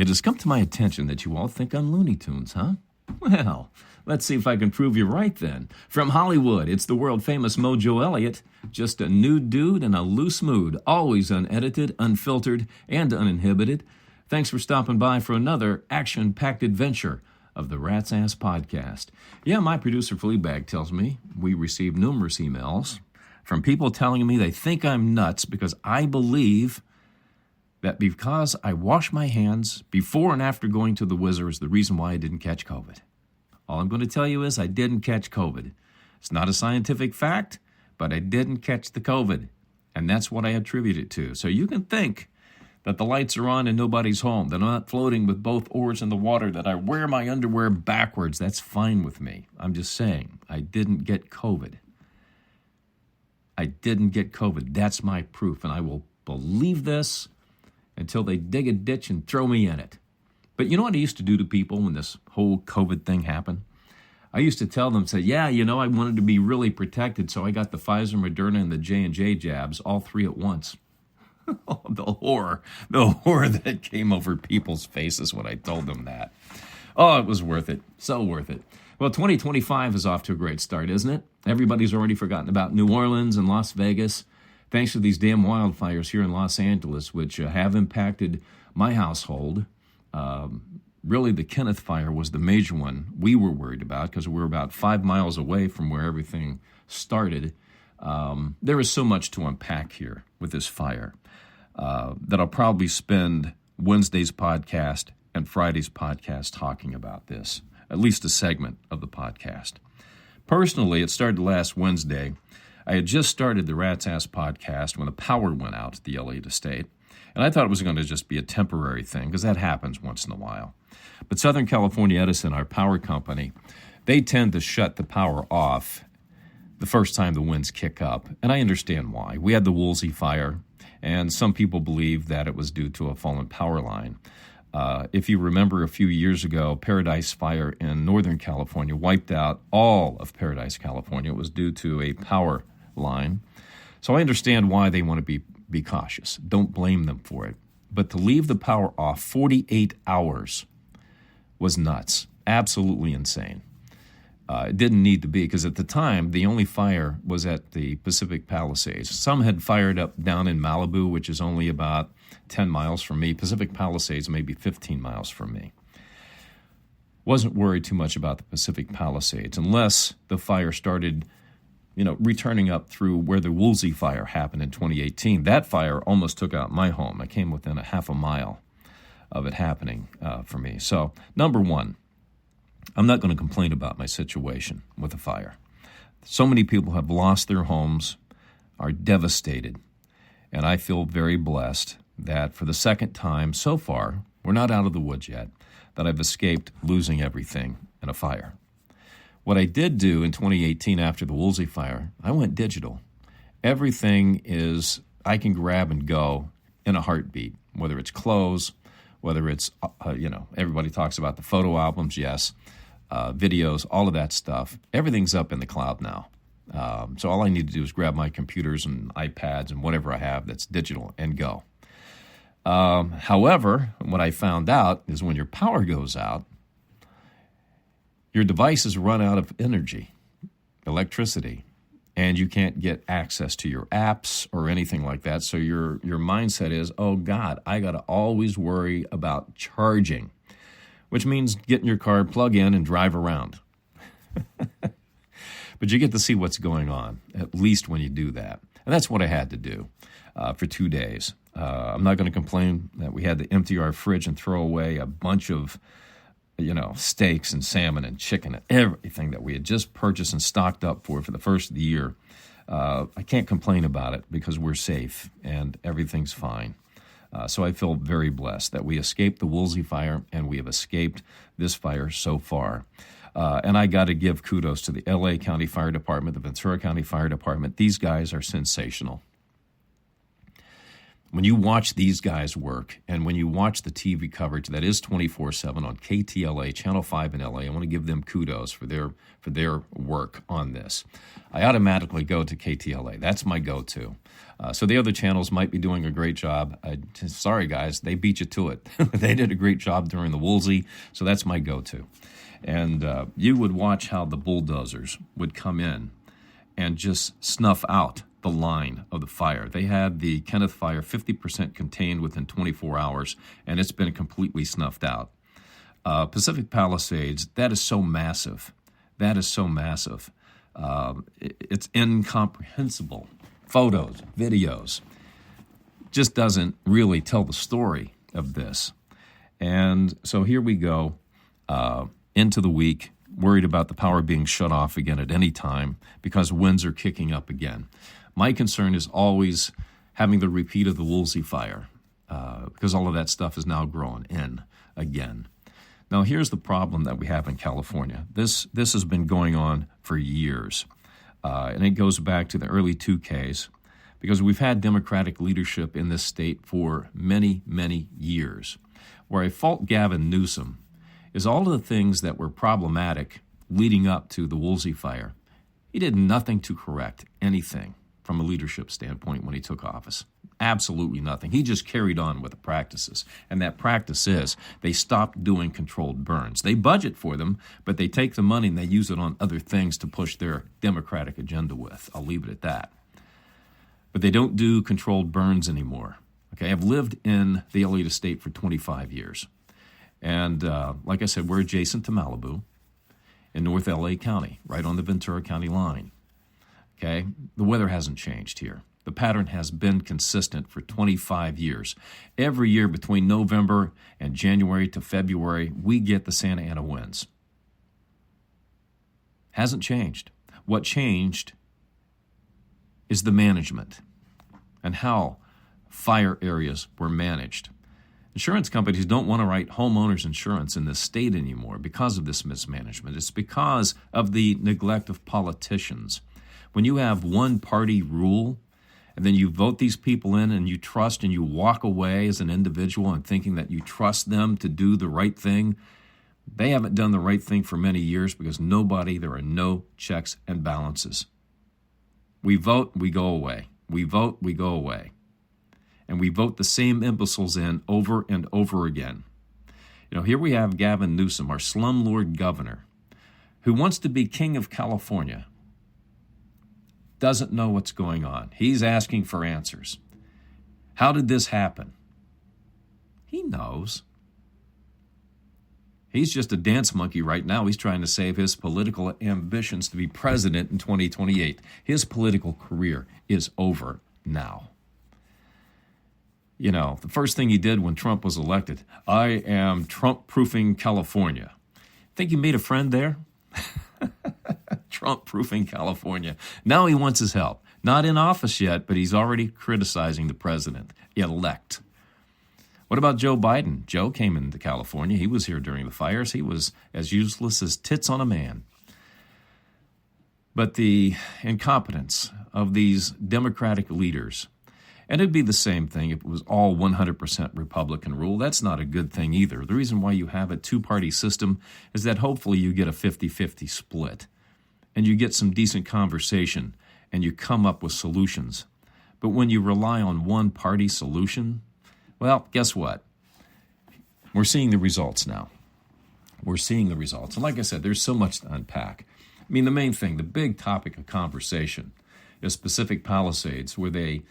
It has come to my attention that you all think I'm Looney Tunes, huh? Well, let's see if I can prove you right then. From Hollywood, it's the world-famous Mojo Elliott, just a nude dude in a loose mood, always unedited, unfiltered, and uninhibited. Thanks for stopping by for another action-packed adventure of the Rat's Ass Podcast. Yeah, my producer Fleabag tells me we received numerous emails from people telling me they think I'm nuts because I believe that because I wash my hands before and after going to the Whizzer is the reason why I didn't catch COVID. All I'm going to tell you is I didn't catch COVID. It's not a scientific fact, but I didn't catch the COVID, and that's what I attribute it to. So you can think that the lights are on and nobody's home, that I'm not floating with both oars in the water, that I wear my underwear backwards. That's fine with me. I'm just saying I didn't get COVID. I didn't get COVID. That's my proof, and I will believe this until they dig a ditch and throw me in it. But you know what I used to do to people when this whole COVID thing happened? I used to tell them, say, yeah, I wanted to be really protected, so I got the Pfizer, Moderna, and the J&J jabs, all three at once. The horror that came over people's faces when I told them that. Oh, it was worth it. So worth it. Well, 2025 is off to a great start, isn't it? Everybody's already forgotten about New Orleans and Las Vegas, thanks to these damn wildfires here in Los Angeles, which have impacted my household. Really, the Kenneth fire was the major one we were worried about because we were about 5 miles away from where everything started. There is so much to unpack here with this fire that I'll probably spend Wednesday's podcast and Friday's podcast talking about this, at least a segment of the podcast. Personally, it started last Wednesday. I had just started the Rat's Ass Podcast when the power went out at the Elliott Estate, and I thought it was going to just be a temporary thing because that happens once in a while. But Southern California Edison, our power company, they tend to shut the power off the first time the winds kick up, and I understand why. We had the Woolsey fire, and some people believe that it was due to a fallen power line. If you remember a few years ago, Paradise Fire in Northern California wiped out all of Paradise, California. It was due to a power line. So I understand why they want to be cautious. Don't blame them for it. But to leave the power off 48 hours was nuts. Absolutely insane. It didn't need to be because at the time, the only fire was at the Pacific Palisades. Some had fired up down in Malibu, which is only about 10 miles from me. Pacific Palisades, maybe 15 miles from me. Wasn't worried too much about the Pacific Palisades unless the fire started returning up through where the Woolsey fire happened in 2018. That fire almost took out my home. I came within a half a mile of it happening for me. So, number one, I'm not going to complain about my situation with the fire. So many people have lost their homes, are devastated, and I feel very blessed that for the second time so far, we're not out of the woods yet, that I've escaped losing everything in a fire. What I did do in 2018 after the Woolsey fire, I went digital. Everything I can grab and go in a heartbeat, whether it's clothes, whether it's, everybody talks about the photo albums, yes, videos, all of that stuff. Everything's up in the cloud now. So all I need to do is grab my computers and iPads and whatever I have that's digital and go. However, what I found out is when your power goes out, your devices run out of energy, electricity, and you can't get access to your apps or anything like that. So your mindset is, oh, God, I got to always worry about charging, which means get in your car, plug in, and drive around. But you get to see what's going on, at least when you do that. And that's what I had to do for 2 days. I'm not going to complain that we had to empty our fridge and throw away a bunch of steaks and salmon and chicken and everything that we had just purchased and stocked up for the first of the year. I can't complain about it because we're safe and everything's fine. So I feel very blessed that we escaped the Woolsey fire and we have escaped this fire so far. And I got to give kudos to the L.A. County Fire Department, the Ventura County Fire Department. These guys are sensational. When you watch these guys work, and when you watch the TV coverage that is 24/7 on KTLA, Channel 5 in LA, I want to give them kudos for their work on this. I automatically go to KTLA. That's my go-to. So the other channels might be doing a great job. Sorry, guys, they beat you to it. They did a great job during the Woolsey, so that's my go-to. And you would watch how the bulldozers would come in and just snuff out the line of the fire. They had the Kenneth fire 50% contained within 24 hours, and it's been completely snuffed out. Pacific Palisades, that is so massive. That is so massive. It's incomprehensible. Photos, videos, just doesn't really tell the story of this. And so here we go into the week, worried about the power being shut off again at any time because winds are kicking up again. My concern is always having the repeat of the Woolsey fire because all of that stuff is now growing in again. Now, here's the problem that we have in California. This has been going on for years, and it goes back to the early 2Ks because we've had Democratic leadership in this state for many, many years. Where I fault Gavin Newsom is all of the things that were problematic leading up to the Woolsey fire. He did nothing to correct anything from a leadership standpoint when he took office. Absolutely nothing. He just carried on with the practices. And that practice is they stopped doing controlled burns. They budget for them, but they take the money and they use it on other things to push their Democratic agenda with. I'll leave it at that. But they don't do controlled burns anymore. Okay, I've lived in the Elliott Estate for 25 years. And like I said, we're adjacent to Malibu in North LA County, right on the Ventura County line. Okay, the weather hasn't changed here. The pattern has been consistent for 25 years. Every year between November and January to February, we get the Santa Ana winds. Hasn't changed. What changed is the management and how fire areas were managed. Insurance companies don't want to write homeowners insurance in this state anymore because of this mismanagement. It's because of the neglect of politicians. When you have one-party rule, and then you vote these people in and you trust and you walk away as an individual and thinking that you trust them to do the right thing, they haven't done the right thing for many years because there are no checks and balances. We vote, we go away. We vote, we go away. And we vote the same imbeciles in over and over again. You know, here we have Gavin Newsom, our slumlord governor, who wants to be king of California, doesn't know what's going on. He's asking for answers. How did this happen? He knows. He's just a dance monkey right now. He's trying to save his political ambitions to be president in 2028. His political career is over now. You know, the first thing he did when Trump was elected, I am Trump-proofing California. Think you made a friend there? Trump-proofing California. Now he wants his help. Not in office yet, but he's already criticizing the president-elect. What about Joe Biden? Joe came into California. He was here during the fires. He was as useless as tits on a man. But the incompetence of these Democratic leaders, and it'd be the same thing if it was all 100% Republican rule. That's not a good thing either. The reason why you have a two-party system is that hopefully you get a 50-50 split and you get some decent conversation and you come up with solutions. But when you rely on one-party solution, well, guess what? We're seeing the results now. We're seeing the results. And like I said, there's so much to unpack. I mean, the main thing, the big topic of conversation is Pacific Palisades, where they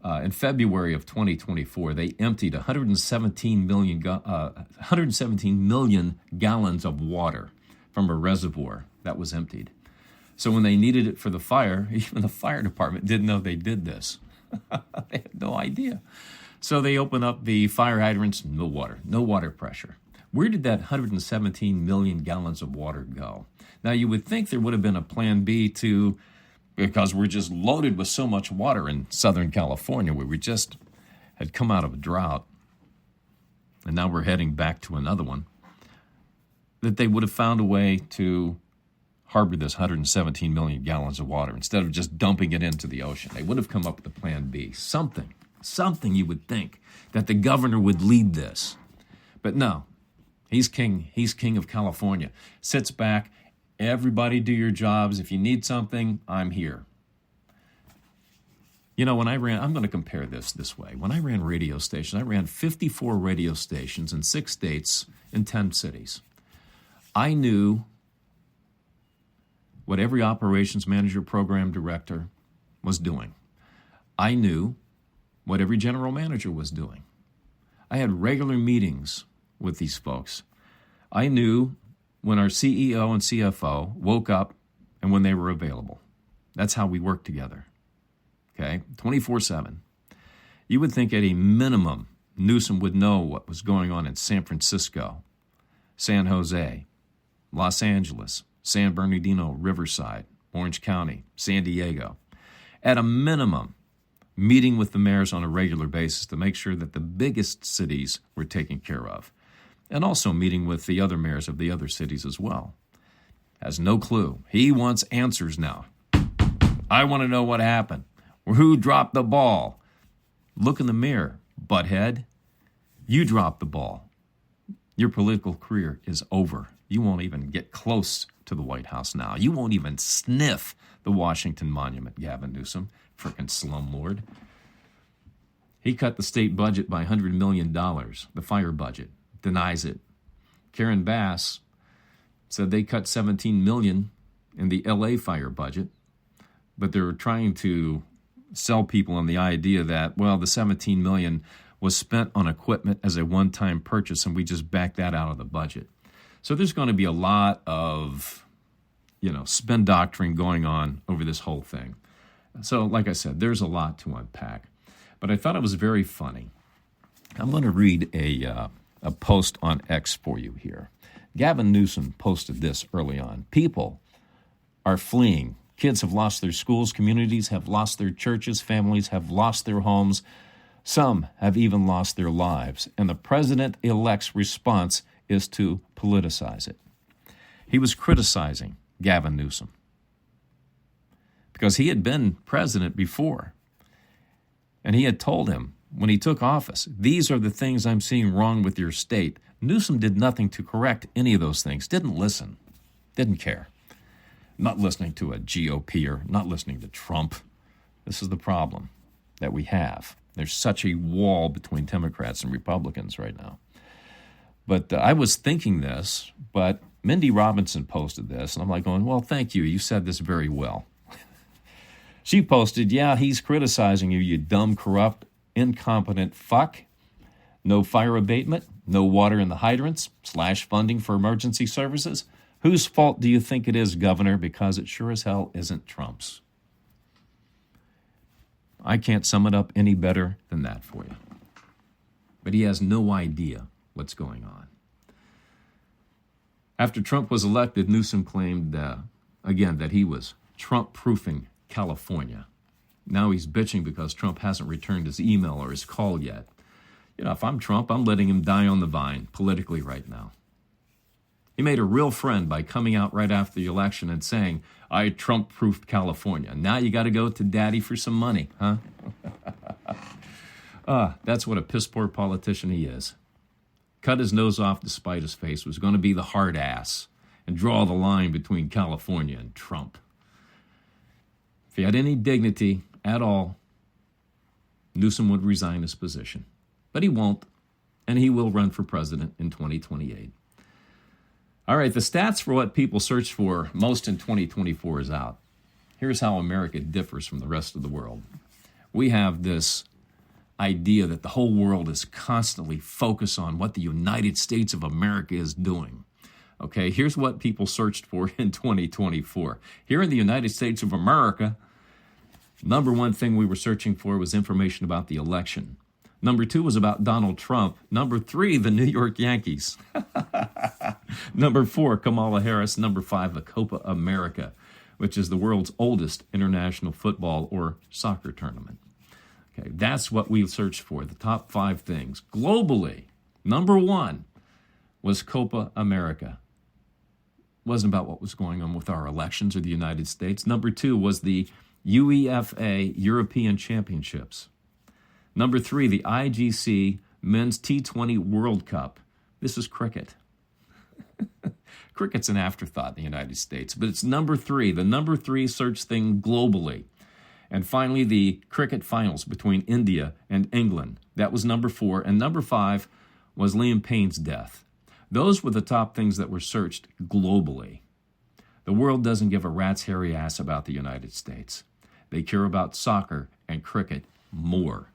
in February of 2024, they emptied 117 million gallons of water from a reservoir that was emptied. So when they needed it for the fire, even the fire department didn't know they did this. They had no idea. So they open up the fire hydrants, no water pressure. Where did that 117 million gallons of water go? Now, you would think there would have been a plan B because we're just loaded with so much water in Southern California, where we just had come out of a drought, and now we're heading back to another one, that they would have found a way to harbor this 117 million gallons of water instead of just dumping it into the ocean. They would have come up with a plan B, something. Something you would think that the governor would lead this. But no, he's king. He's king of California. Sits back. Everybody do your jobs. If you need something, I'm here. You know, when I ran, I'm going to compare this way. When I ran radio stations, I ran 54 radio stations in 6 states in 10 cities. I knew what every operations manager, program director was doing. I knew what every general manager was doing. I had regular meetings with these folks. I knew when our CEO and CFO woke up and when they were available. That's how we worked together. Okay, 24/7. You would think at a minimum, Newsom would know what was going on in San Francisco, San Jose, Los Angeles, San Bernardino, Riverside, Orange County, San Diego. At a minimum, meeting with the mayors on a regular basis to make sure that the biggest cities were taken care of, and also meeting with the other mayors of the other cities as well. Has no clue. He wants answers now. I want to know what happened. Who dropped the ball? Look in the mirror, butthead. You dropped the ball. Your political career is over. You won't even get close to the White House now. You won't even sniff the Washington Monument, Gavin Newsom, frickin' slumlord. He cut the state budget by $100 million, the fire budget, denies it. Karen Bass said they cut $17 million in the LA fire budget, but they're trying to sell people on the idea that, well, the $17 million was spent on equipment as a one-time purchase, and we just backed that out of the budget. So there's going to be a lot of, spin doctrine going on over this whole thing. So, like I said, there's a lot to unpack. But I thought it was very funny. I'm going to read a post on X for you here. Gavin Newsom posted this early on. People are fleeing. Kids have lost their schools, communities have lost their churches, families have lost their homes. Some have even lost their lives. And the president-elect's response is to politicize it. He was criticizing Gavin Newsom because he had been president before. And he had told him when he took office, these are the things I'm seeing wrong with your state. Newsom did nothing to correct any of those things, didn't listen, didn't care. Not listening to a GOPer, not listening to Trump. This is the problem that we have. There's such a wall between Democrats and Republicans right now. But I was thinking this, but Mindy Robinson posted this, and I'm like going, well, thank you. You said this very well. She posted, yeah, he's criticizing you, you dumb, corrupt, incompetent fuck. No fire abatement, no water in the hydrants, slash funding for emergency services. Whose fault do you think it is, Governor? Because it sure as hell isn't Trump's. I can't sum it up any better than that for you. But he has no idea what's going on. After Trump was elected, Newsom claimed, again, that he was Trump-proofing California. Now he's bitching because Trump hasn't returned his email or his call yet. If I'm Trump, I'm letting him die on the vine politically right now. He made a real friend by coming out right after the election and saying, I Trump-proofed California. Now you got to go to daddy for some money, huh? That's what a piss-poor politician he is. Cut his nose off to spite his face, was going to be the hard ass and draw the line between California and Trump. If he had any dignity at all, Newsom would resign his position. But he won't, and he will run for president in 2028. All right, the stats for what people search for most in 2024 is out. Here's how America differs from the rest of the world. We have this idea that the whole world is constantly focused on what the United States of America is doing. Okay, here's what people searched for in 2024. Here in the United States of America, number one thing we were searching for was information about the election. Number 2 was about Donald Trump. Number 3, the New York Yankees. Number 4, Kamala Harris. Number 5, the Copa America, which is the world's oldest international football or soccer tournament. Okay, that's what we searched for, the top 5 things. Globally, number 1 was Copa America. It wasn't about what was going on with our elections or the United States. Number 2 was the UEFA European Championships. Number 3, the IGC Men's T20 World Cup. This is cricket. Cricket's an afterthought in the United States, but it's number 3, the number 3 search thing globally. And finally, the cricket finals between India and England. That was number 4. And number 5 was Liam Payne's death. Those were the top things that were searched globally. The world doesn't give a rat's hairy ass about the United States. They care about soccer and cricket more.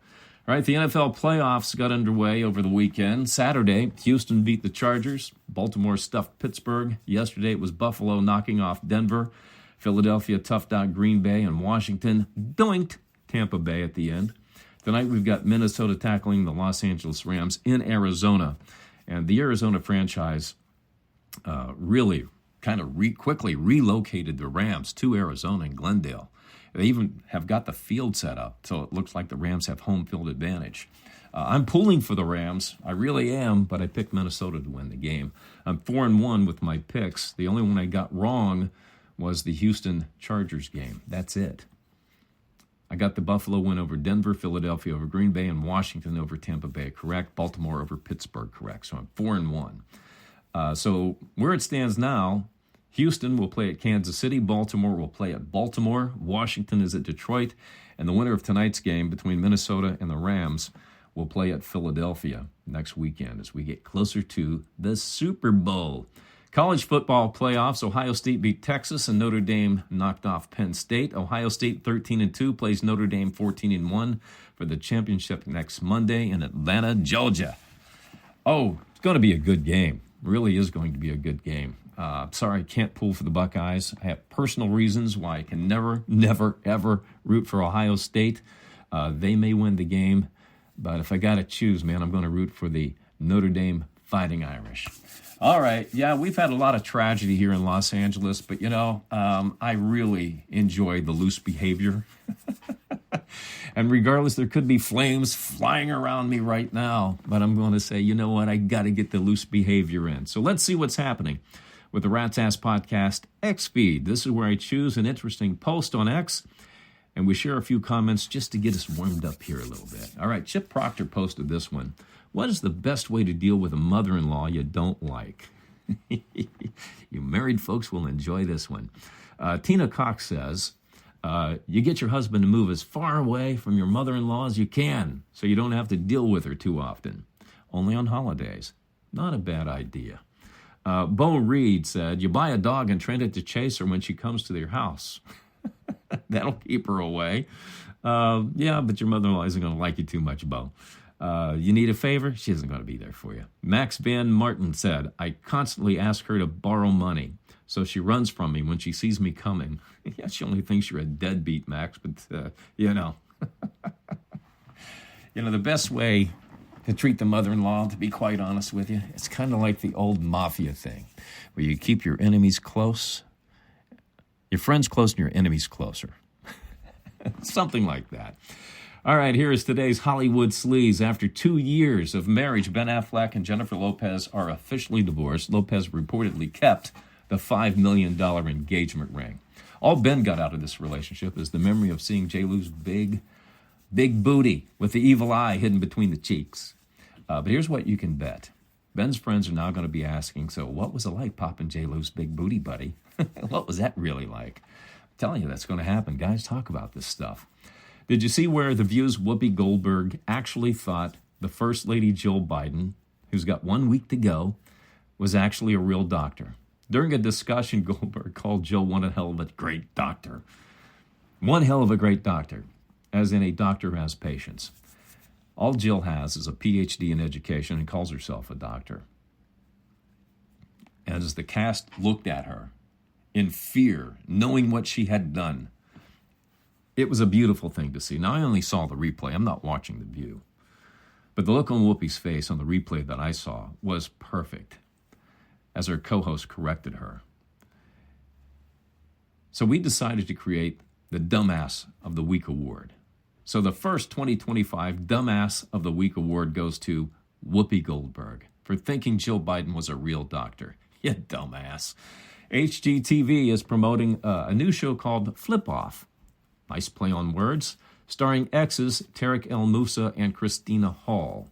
All right, the NFL playoffs got underway over the weekend. Saturday, Houston beat the Chargers. Baltimore stuffed Pittsburgh. Yesterday, it was Buffalo knocking off Denver. Philadelphia toughed out Green Bay, and Washington doinked Tampa Bay at the end. Tonight, we've got Minnesota tackling the Los Angeles Rams in Arizona. And the Arizona franchise really kind of quickly relocated the Rams to Arizona and Glendale. They even have got the field set up, so it looks like the Rams have home field advantage. I'm pulling for the Rams. I really am, but I picked Minnesota to win the game. I'm 4-1 with my picks. The only one I got wrong was the Houston Chargers game. That's it. I got the Buffalo win over Denver, Philadelphia over Green Bay, and Washington over Tampa Bay correct. Baltimore over Pittsburgh correct. So I'm 4-1. So where it stands now, Houston will play at Kansas City. Baltimore will play at Baltimore. Washington is at Detroit. And the winner of tonight's game between Minnesota and the Rams will play at Philadelphia next weekend as we get closer to the Super Bowl. College football playoffs, Ohio State beat Texas and Notre Dame knocked off Penn State. Ohio State 13-2 plays Notre Dame 14-1 for the championship next Monday in Atlanta, Georgia. Oh, it's going to be a good game. Really is going to be a good game. Sorry, I can't pull for the Buckeyes. I have personal reasons why I can never, ever root for Ohio State. They may win the game, but if I got to choose, man, I'm going to root for the Notre Dame Fighting Irish. All right, yeah, we've had a lot of tragedy here in Los Angeles, but, I really enjoy the loose behavior. And regardless, there could be flames flying around me right now, but I'm going to say, you know what, I got to get the loose behavior in. So let's see what's happening with the Rat's Ass Podcast X feed. This is where I choose an interesting post on X, and we share a few comments just to get us warmed up here a little bit. All right, Chip Proctor posted this one. What is the best way to deal with a mother-in-law you don't like? You married folks will enjoy this one. Tina Cox says, you get your husband to move as far away from your mother-in-law as you can so you don't have to deal with her too often. Only on holidays. Not a bad idea. Bo Reed said, you buy a dog and train it to chase her when she comes to your house. That'll keep her away. Yeah, but your mother-in-law isn't going to like you too much, Bo. You need a favor? She isn't going to be there for you. Max Van Martin said, I constantly ask her to borrow money, so she runs from me when she sees me coming. Yeah, she only thinks you're a deadbeat, Max, but, the best way to treat the mother-in-law, to be quite honest with you, it's kind of like the old mafia thing, where you keep your enemies close, your friends close and your enemies closer. Something like that. All right, here is today's Hollywood Sleaze. After 2 years of marriage, Ben Affleck and Jennifer Lopez are officially divorced. Lopez reportedly kept the $5 million engagement ring. All Ben got out of this relationship is the memory of seeing J-Lo's big booty with the evil eye hidden between the cheeks. But here's what you can bet. Ben's friends are now going to be asking, so what was it like popping J-Lo's big booty, buddy? What was that really like? I'm telling you, that's going to happen. Guys, talk about this stuff. Did you see where The View's Whoopi Goldberg actually thought the First Lady Jill Biden, who's got 1 week to go, was actually a real doctor? During a discussion, Goldberg called Jill one hell of a great doctor. One hell of a great doctor, as in a doctor who has patience. All Jill has is a PhD in education and calls herself a doctor. And as the cast looked at her in fear, knowing what she had done, it was a beautiful thing to see. Now, I only saw the replay. I'm not watching The View. But the look on Whoopi's face on the replay that I saw was perfect as her co-host corrected her. So we decided to create the Dumbass of the Week Award. So the first 2025 Dumbass of the Week Award goes to Whoopi Goldberg for thinking Jill Biden was a real doctor. You dumbass. HGTV is promoting a new show called Flip Off. Nice play on words. starring exes Tarek El Moussa and Christina Hall.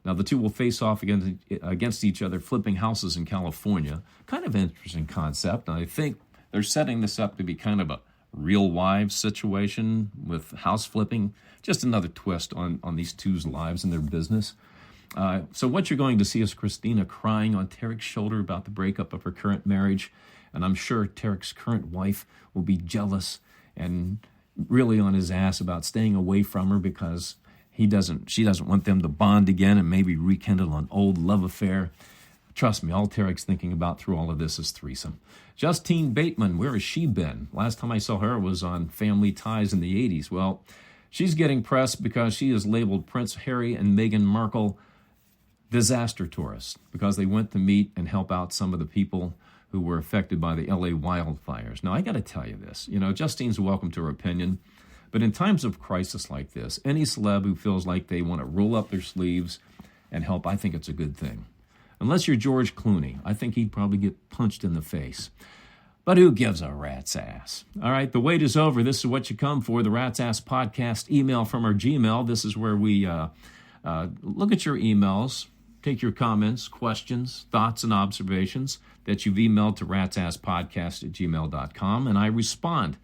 Now, the two will face off against each other, flipping houses in California. Kind of an interesting concept. And I think they're setting this up to be kind of a real wives situation with house flipping. Just another twist on these two's lives and their business. So what you're going to see is Christina crying on Tarek's shoulder about the breakup of her current marriage. And I'm sure Tarek's current wife will be jealous and really on his ass about staying away from her because she doesn't want them to bond again and maybe rekindle an old love affair. Trust me, all Tarek's thinking about through all of this is threesome. Justine Bateman, where has she been? Last time I saw her was on Family Ties in the 80s. Well, she's getting press because she is labeled Prince Harry and Meghan Markle disaster tourists because they went to meet and help out some of the people who were affected by the LA wildfires. Now, I got to tell you this. Justine's welcome to her opinion. But in times of crisis like this, any celeb who feels like they want to roll up their sleeves and help, I think it's a good thing. Unless you're George Clooney, I think he'd probably get punched in the face. But who gives a rat's ass? All right, the wait is over. This is what you come for, the Rat's Ass Podcast email from our Gmail. This is where we look at your emails, take your comments, questions, thoughts, and observations that you've emailed to ratsasspodcast@gmail.com, and I respond.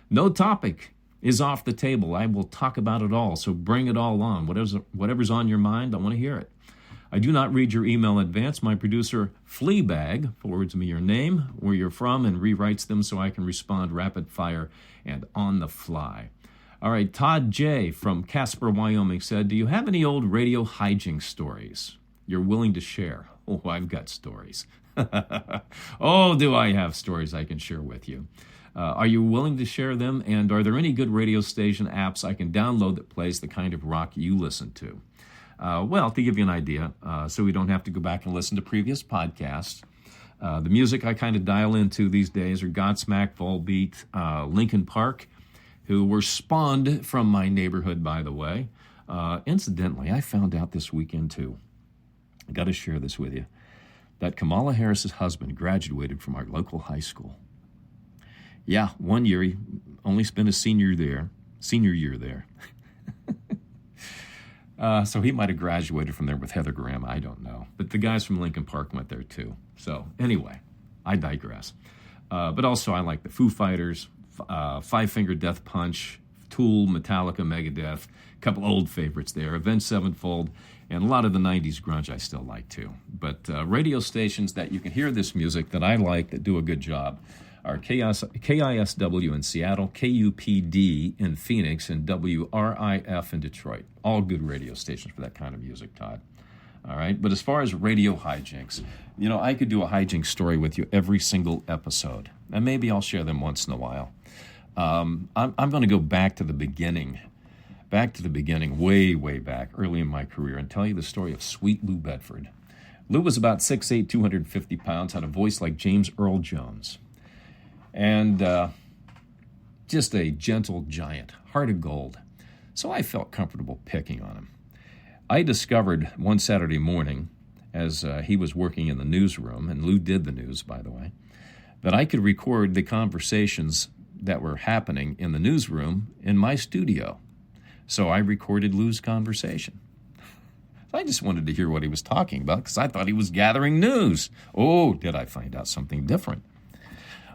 No topic is off the table. I will talk about it all, so bring it all on. Whatever's on your mind, I want to hear it. I do not read your email in advance. My producer, Fleabag, forwards me your name, where you're from, and rewrites them so I can respond rapid fire and on the fly. All right, Todd J. from Casper, Wyoming said, do you have any old radio hijinks stories you're willing to share? Oh, I've got stories. Oh, do I have stories I can share with you? Are you willing to share them? And are there any good radio station apps I can download that plays the kind of rock you listen to? Well, to give you an idea, so we don't have to go back and listen to previous podcasts, the music I kind of dial into these days are Godsmack, Volbeat, Linkin Park, who were spawned from my neighborhood, by the way. Incidentally, I found out this weekend, too. I got to share this with you, that Kamala Harris's husband graduated from our local high school. Yeah, 1 year. He only spent his senior year there. So he might have graduated from there with Heather Graham. I don't know. But the guys from Linkin Park went there too. So anyway, I digress. But also I like the Foo Fighters, Five Finger Death Punch, Tool, Metallica, Megadeth, a couple old favorites there, Avenged Sevenfold, and a lot of the 90s grunge I still like too. But radio stations that you can hear this music that I like that do a good job are KISW in Seattle, KUPD in Phoenix, and WRIF in Detroit. All good radio stations for that kind of music, Todd. All right, but as far as radio hijinks, I could do a hijinks story with you every single episode, and maybe I'll share them once in a while. I'm going to go back to the beginning, way, way back, early in my career, and tell you the story of Sweet Lou Bedford. Lou was about 6'8", 250 pounds, had a voice like James Earl Jones. And just a gentle giant, heart of gold. So I felt comfortable picking on him. I discovered one Saturday morning, as he was working in the newsroom, and Lou did the news, by the way, that I could record the conversations that were happening in the newsroom in my studio. So I recorded Lou's conversation. I just wanted to hear what he was talking about because I thought he was gathering news. Oh, did I find out something different?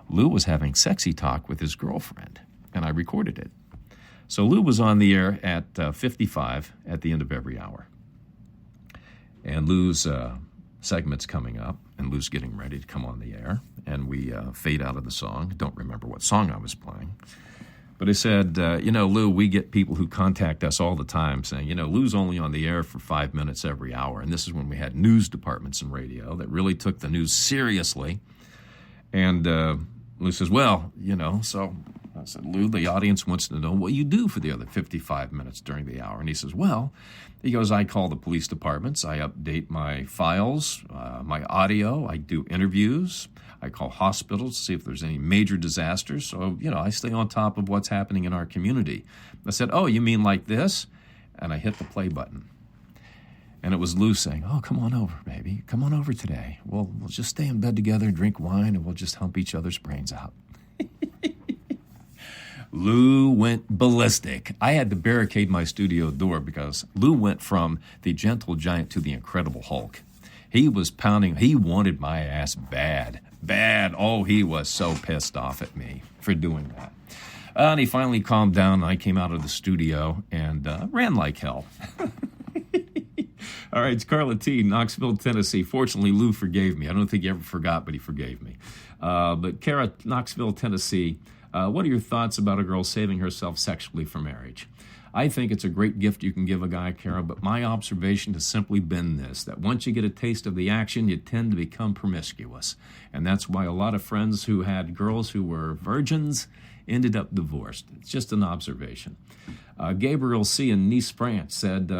Lou was having sexy talk with his girlfriend, and I recorded it. So Lou was on the air at 55 at the end of every hour. And Lou's segment's coming up, and Lou's getting ready to come on the air, and we fade out of the song. Don't remember what song I was playing. But I said, Lou, we get people who contact us all the time saying, Lou's only on the air for 5 minutes every hour. And this is when we had news departments in radio that really took the news seriously. And Lou says, so I said, Lou, the audience wants to know what you do for the other 55 minutes during the hour. And he says, he goes, I call the police departments. I update my files, my audio. I do interviews. I call hospitals to see if there's any major disasters. So, I stay on top of what's happening in our community. I said, oh, you mean like this? And I hit the play button. And it was Lou saying, oh, come on over, baby. Come on over today. We'll just stay in bed together and drink wine, and we'll just hump each other's brains out. Lou went ballistic. I had to barricade my studio door because Lou went from the gentle giant to the Incredible Hulk. He was pounding. He wanted my ass bad. Bad. Oh, he was so pissed off at me for doing that. And he finally calmed down, and I came out of the studio and ran like hell. All right, it's Carla T., Knoxville, Tennessee. Fortunately, Lou forgave me. I don't think he ever forgot, but he forgave me. But Kara, Knoxville, Tennessee, what are your thoughts about a girl saving herself sexually for marriage? I think it's a great gift you can give a guy, Kara, but my observation has simply been this, that once you get a taste of the action, you tend to become promiscuous. And that's why a lot of friends who had girls who were virgins ended up divorced. It's just an observation. Gabriel C. in Nice, France said,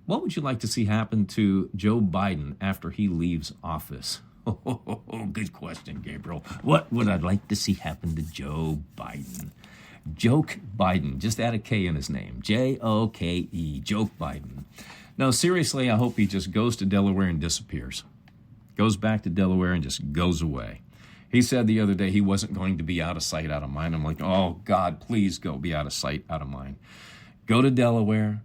what would you like to see happen to Joe Biden after he leaves office? Oh, good question, Gabriel. What would I like to see happen to Joe Biden? Joke Biden. Just add a K in his name. Joke, Joke Biden. No, seriously, I hope he just goes to Delaware and disappears. Goes back to Delaware and just goes away. He said the other day he wasn't going to be out of sight, out of mind. I'm like, oh, God, please go be out of sight, out of mind. Go to Delaware.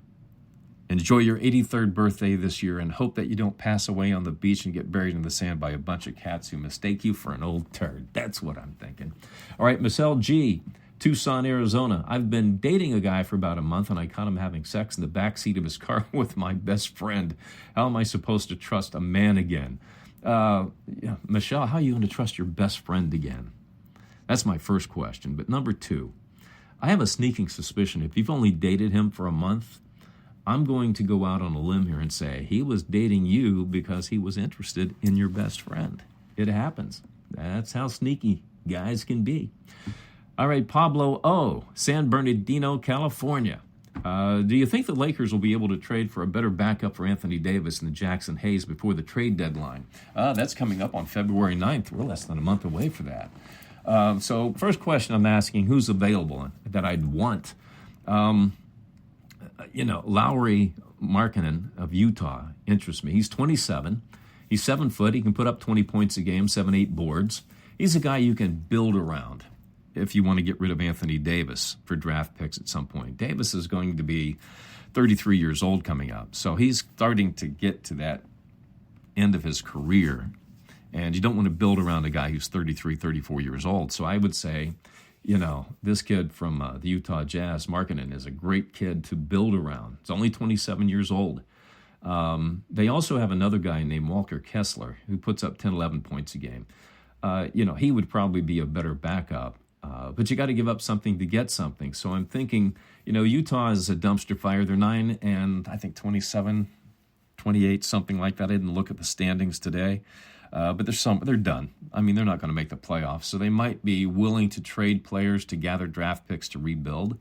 Enjoy your 83rd birthday this year and hope that you don't pass away on the beach and get buried in the sand by a bunch of cats who mistake you for an old turd. That's what I'm thinking. All right, Michelle G., Tucson, Arizona. I've been dating a guy for about a month, and I caught him having sex in the backseat of his car with my best friend. How am I supposed to trust a man again? Michelle, how are you going to trust your best friend again? That's my first question. But number two, I have a sneaking suspicion if you've only dated him for a month, I'm going to go out on a limb here and say he was dating you because he was interested in your best friend. It happens. That's how sneaky guys can be. All right, Pablo O., San Bernardino, California. Do you think the Lakers will be able to trade for a better backup for Anthony Davis and Jackson Hayes before the trade deadline? That's coming up on February 9th. We're less than a month away for that. So first question I'm asking, who's available that I'd want? Lauri Markkanen of Utah interests me. He's 27. He's 7 foot. He can put up 20 points a game, 7-8 boards. He's a guy you can build around if you want to get rid of Anthony Davis for draft picks at some point. Davis is going to be 33 years old coming up, so he's starting to get to that end of his career, and you don't want to build around a guy who's 33, 34 years old. So I would say, this kid from the Utah Jazz, Markkanen, is a great kid to build around. He's only 27 years old. They also have another guy named Walker Kessler who puts up 10, 11 points a game. He would probably be a better backup. But you got to give up something to get something. So I'm thinking, Utah is a dumpster fire. They're 9 and I think 27, 28, something like that. I didn't look at the standings today. But they're done. I mean, they're not going to make the playoffs. So they might be willing to trade players to gather draft picks to rebuild.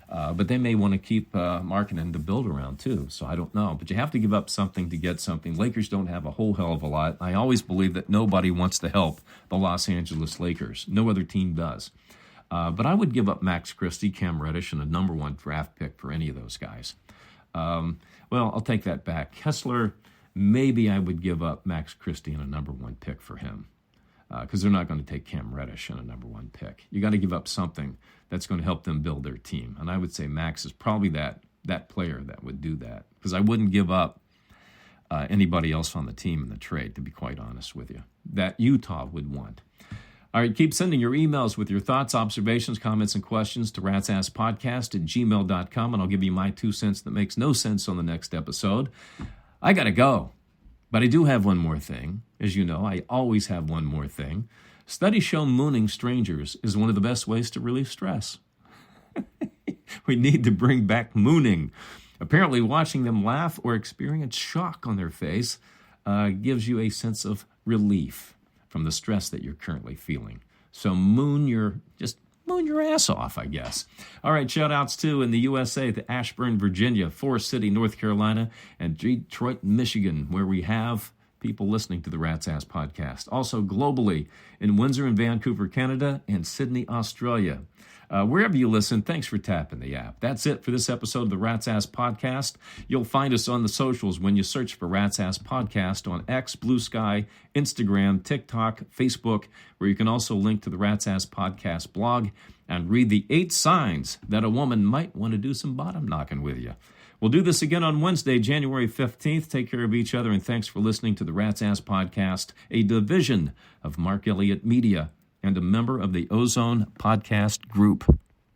But they may want to keep Markkanen to build around too. So I don't know. But you have to give up something to get something. Lakers don't have a whole hell of a lot. I always believe that nobody wants to help the Los Angeles Lakers. No other team does. But I would give up Max Christie, Cam Reddish, and a number 1 draft pick for any of those guys. Well, I'll take that back. Kessler, maybe I would give up Max Christie and a number 1 pick for him. Because they're not going to take Cam Reddish and a number 1 pick. You got to give up something that's going to help them build their team. And I would say Max is probably that player that would do that. Because I wouldn't give up anybody else on the team in the trade, to be quite honest with you, that Utah would want. All right, keep sending your emails with your thoughts, observations, comments, and questions to ratsasspodcast@gmail.com, and I'll give you my 2 cents that makes no sense on the next episode. I got to go. But I do have one more thing. As you know, I always have one more thing. Studies show mooning strangers is one of the best ways to relieve stress. We need to bring back mooning. Apparently, watching them laugh or experience shock on their face gives you a sense of relief from the stress that you're currently feeling. So moon your ass off, I guess. All right, shout-outs too in the USA to Ashburn, Virginia, Forest City, North Carolina, and Detroit, Michigan, where we have people listening to the Rat's Ass podcast. Also globally in Windsor and Vancouver, Canada, and Sydney, Australia. Wherever you listen, thanks for tapping the app. That's it for this episode of the Rat's Ass Podcast. You'll find us on the socials when you search for Rat's Ass Podcast on X, Blue Sky, Instagram, TikTok, Facebook, where you can also link to the Rat's Ass Podcast blog and read the 8 signs that a woman might want to do some bottom knocking with you. We'll do this again on Wednesday, January 15th. Take care of each other, and thanks for listening to the Rat's Ass Podcast, a division of Mark Elliott Media and a member of the Ozone Podcast Group.